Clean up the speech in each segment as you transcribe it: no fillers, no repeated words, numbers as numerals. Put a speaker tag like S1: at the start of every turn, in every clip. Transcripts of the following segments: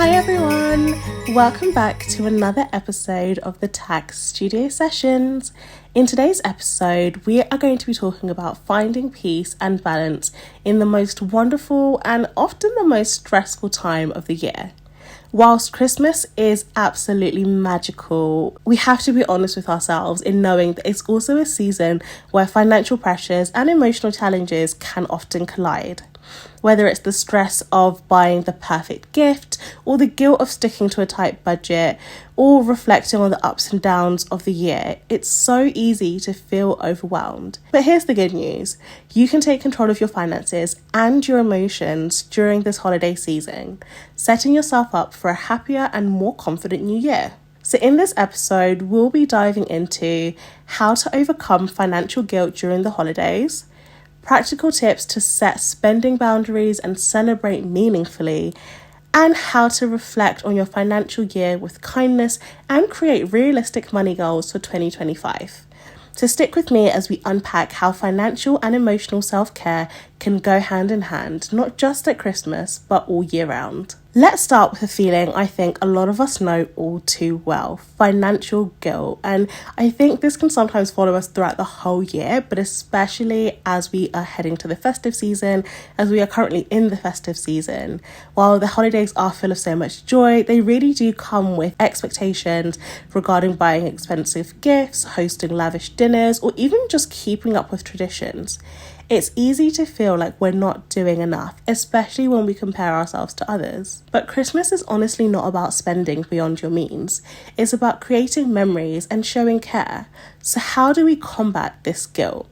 S1: Hi everyone! Welcome back to another episode of the Tag Studio Sessions. In today's episode, we are going to be talking about finding peace and balance in the most wonderful and often the most stressful time of the year. Whilst Christmas is absolutely magical, we have to be honest with ourselves in knowing that it's also a season where financial pressures and emotional challenges can often collide. Whether it's the stress of buying the perfect gift, or the guilt of sticking to a tight budget, or reflecting on the ups and downs of the year, it's so easy to feel overwhelmed. But here's the good news. You can take control of your finances and your emotions during this holiday season, setting yourself up for a happier and more confident new year. So in this episode, we'll be diving into how to overcome financial guilt during the holidays, practical tips to set spending boundaries and celebrate meaningfully, and how to reflect on your financial year with kindness and create realistic money goals for 2025. So stick with me as we unpack how financial and emotional self-care can go hand in hand, not just at Christmas, but all year round. Let's start with a feeling I think a lot of us know all too well, financial guilt. And I think this can sometimes follow us throughout the whole year, but especially as we are heading to the festive season, as we are currently in the festive season. While the holidays are full of so much joy, they really do come with expectations regarding buying expensive gifts, hosting lavish dinners, or even just keeping up with traditions. It's easy to feel like we're not doing enough, especially when we compare ourselves to others. But Christmas is honestly not about spending beyond your means. It's about creating memories and showing care. So how do we combat this guilt?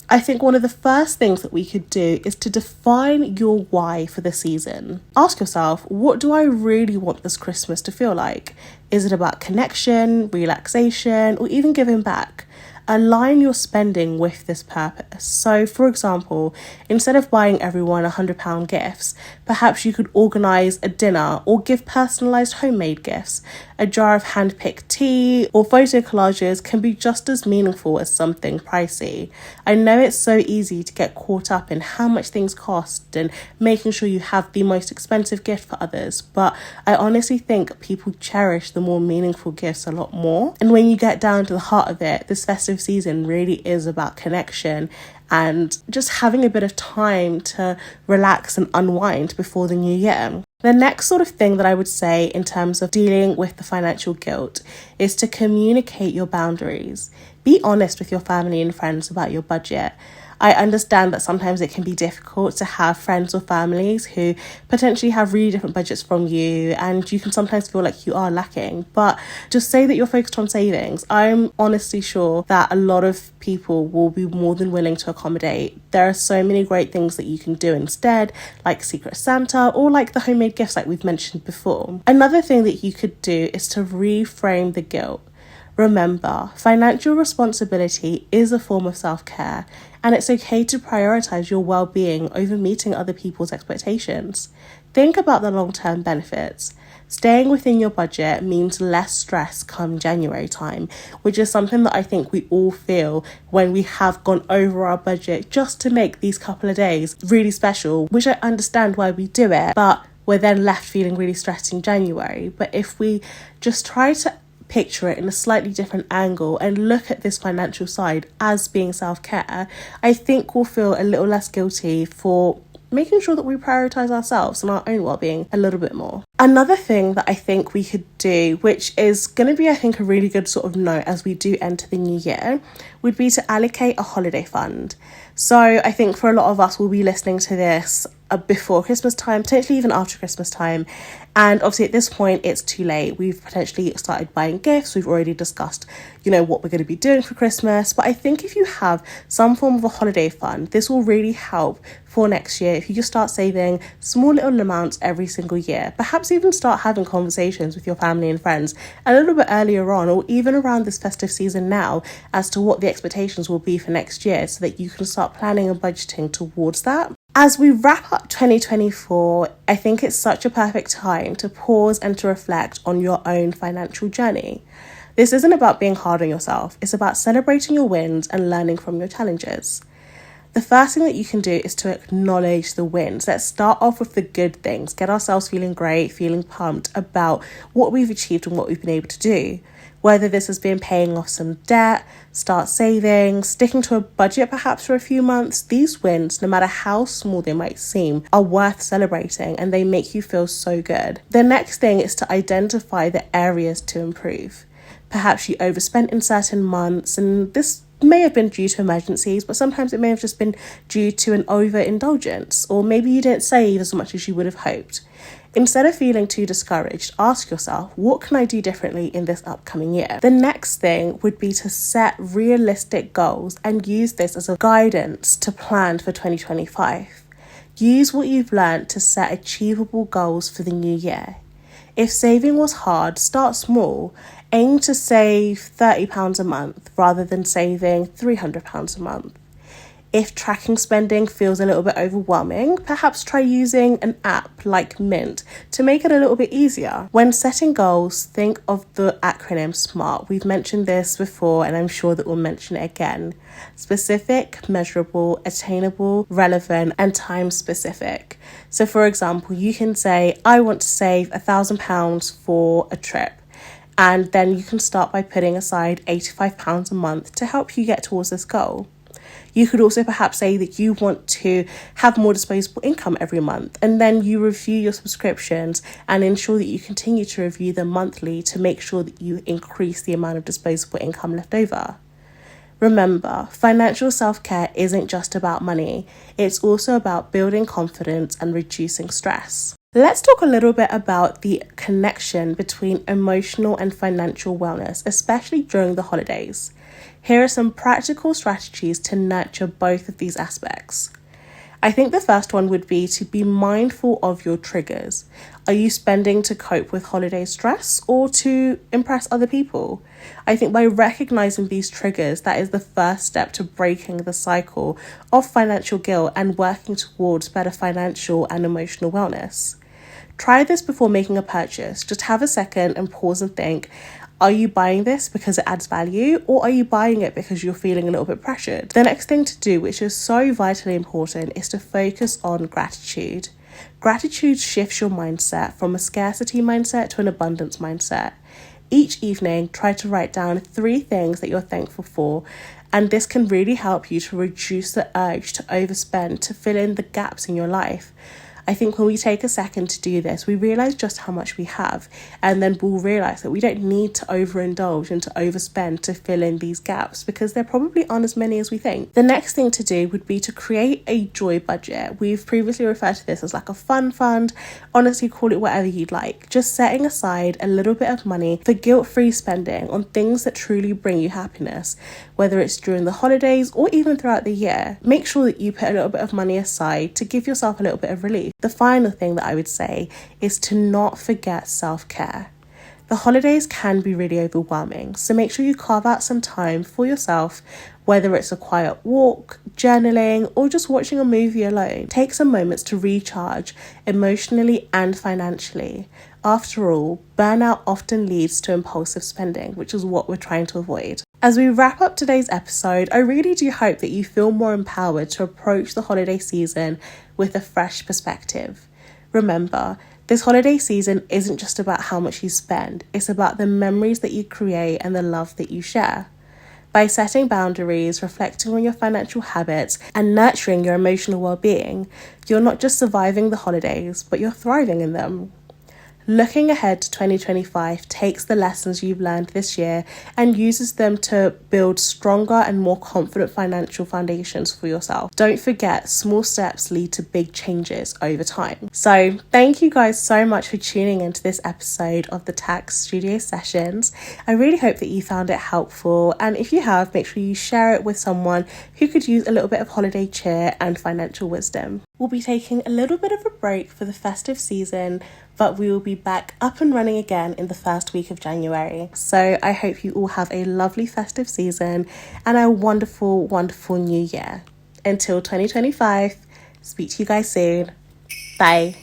S1: I think one of the first things that we could do is to define your why for the season. Ask yourself, what do I really want this Christmas to feel like? Is it about connection, relaxation, or even giving back? Align your spending with this purpose. So, for example, instead of buying everyone £100 gifts, perhaps you could organise a dinner or give personalised homemade gifts. A jar of hand-picked tea or photo collages can be just as meaningful as something pricey. I know it's so easy to get caught up in how much things cost and making sure you have the most expensive gift for others, but I honestly think people cherish the more meaningful gifts a lot more. And when you get down to the heart of it, this festive season really is about connection and just having a bit of time to relax and unwind before the new year. The next sort of thing that I would say in terms of dealing with the financial guilt is to communicate your boundaries. Be honest with your family and friends about your budget. I understand that sometimes it can be difficult to have friends or families who potentially have really different budgets from you, and you can sometimes feel like you are lacking, but just say that you're focused on savings. I'm honestly sure that a lot of people will be more than willing to accommodate. There are so many great things that you can do instead, like Secret Santa or like the homemade gifts like we've mentioned before. Another thing that you could do is to reframe the guilt. Remember, financial responsibility is a form of self-care, and it's okay to prioritize your well-being over meeting other people's expectations. Think about the long-term benefits. Staying within your budget means less stress come January time, which is something that I think we all feel when we have gone over our budget just to make these couple of days really special, which I understand why we do it, but we're then left feeling really stressed in January. But if we just try to picture it in a slightly different angle and look at this financial side as being self-care, I think we'll feel a little less guilty for making sure that we prioritize ourselves and our own well-being a little bit more. Another thing that I think we could do, which is going to be, I think, a really good sort of note as we do enter the new year, would be to allocate a holiday fund. So I think for a lot of us, we'll be listening to this before Christmas time, potentially even after Christmas time. And obviously at this point, it's too late. We've potentially started buying gifts. We've already discussed, what we're going to be doing for Christmas. But I think if you have some form of a holiday fund, this will really help for next year. If you just start saving small little amounts every single year, perhaps even start having conversations with your family and friends a little bit earlier on, or even around this festive season now, as to what the expectations will be for next year, so that you can start planning and budgeting towards that. As we wrap up 2024, I think it's such a perfect time to pause and to reflect on your own financial journey. This isn't about being hard on yourself. It's about celebrating your wins and learning from your challenges. The first thing that you can do is to acknowledge the wins. Let's start off with the good things. Get ourselves feeling great, feeling pumped about what we've achieved and what we've been able to do. Whether this has been paying off some debt, start saving, sticking to a budget perhaps for a few months, these wins, no matter how small they might seem, are worth celebrating and they make you feel so good. The next thing is to identify the areas to improve. Perhaps you overspent in certain months, and this may have been due to emergencies, but sometimes it may have just been due to an overindulgence, or maybe you didn't save as much as you would have hoped. Instead of feeling too discouraged, ask yourself, what can I do differently in this upcoming year? The next thing would be to set realistic goals and use this as a guidance to plan for 2025. Use what you've learned to set achievable goals for the new year. If saving was hard, start small. Aim to save £30 a month rather than saving £300 a month. If tracking spending feels a little bit overwhelming, perhaps try using an app like Mint to make it a little bit easier. When setting goals, think of the acronym SMART. We've mentioned this before and I'm sure that we'll mention it again. Specific, measurable, attainable, relevant, and time specific. So for example, you can say, I want to save £1,000 for a trip. And then you can start by putting aside £85 a month to help you get towards this goal. You could also perhaps say that you want to have more disposable income every month, and then you review your subscriptions and ensure that you continue to review them monthly to make sure that you increase the amount of disposable income left over. Remember, financial self-care isn't just about money, it's also about building confidence and reducing stress. Let's talk a little bit about the connection between emotional and financial wellness, especially during the holidays. Here are some practical strategies to nurture both of these aspects. I think the first one would be to be mindful of your triggers. Are you spending to cope with holiday stress or to impress other people? I think by recognizing these triggers, that is the first step to breaking the cycle of financial guilt and working towards better financial and emotional wellness. Try this before making a purchase. Just have a second and pause and think, are you buying this because it adds value, or are you buying it because you're feeling a little bit pressured? The next thing to do, which is so vitally important, is to focus on gratitude. Gratitude shifts your mindset from a scarcity mindset to an abundance mindset. Each evening, try to write down 3 things that you're thankful for, and this can really help you to reduce the urge to overspend, to fill in the gaps in your life. I think when we take a second to do this, we realize just how much we have, and then we'll realize that we don't need to overindulge and to overspend to fill in these gaps because there probably aren't as many as we think. The next thing to do would be to create a joy budget. We've previously referred to this as like a fun fund. Honestly, call it whatever you'd like. Just setting aside a little bit of money for guilt-free spending on things that truly bring you happiness, whether it's during the holidays or even throughout the year. Make sure that you put a little bit of money aside to give yourself a little bit of relief. The final thing that I would say is to not forget self-care. The holidays can be really overwhelming, so make sure you carve out some time for yourself, whether it's a quiet walk, journaling, or just watching a movie alone. Take some moments to recharge emotionally and financially. After all, burnout often leads to impulsive spending, which is what we're trying to avoid. As we wrap up today's episode, I really do hope that you feel more empowered to approach the holiday season with a fresh perspective. Remember, this holiday season isn't just about how much you spend, it's about the memories that you create and the love that you share. By setting boundaries, reflecting on your financial habits, and nurturing your emotional well-being, you're not just surviving the holidays, but you're thriving in them. Looking ahead to 2025 takes the lessons you've learned this year and uses them to build stronger and more confident financial foundations for yourself. Don't forget, small steps lead to big changes over time. So thank you guys so much for tuning into this episode of the Tax Studio Sessions. I really hope that you found it helpful, and if you have, make sure you share it with someone who could use a little bit of holiday cheer and financial wisdom. We'll be taking a little bit of a break for the festive season, but we will be back up and running again in the first week of January. So I hope you all have a lovely festive season and a wonderful, wonderful new year. Until 2025, speak to you guys soon. Bye.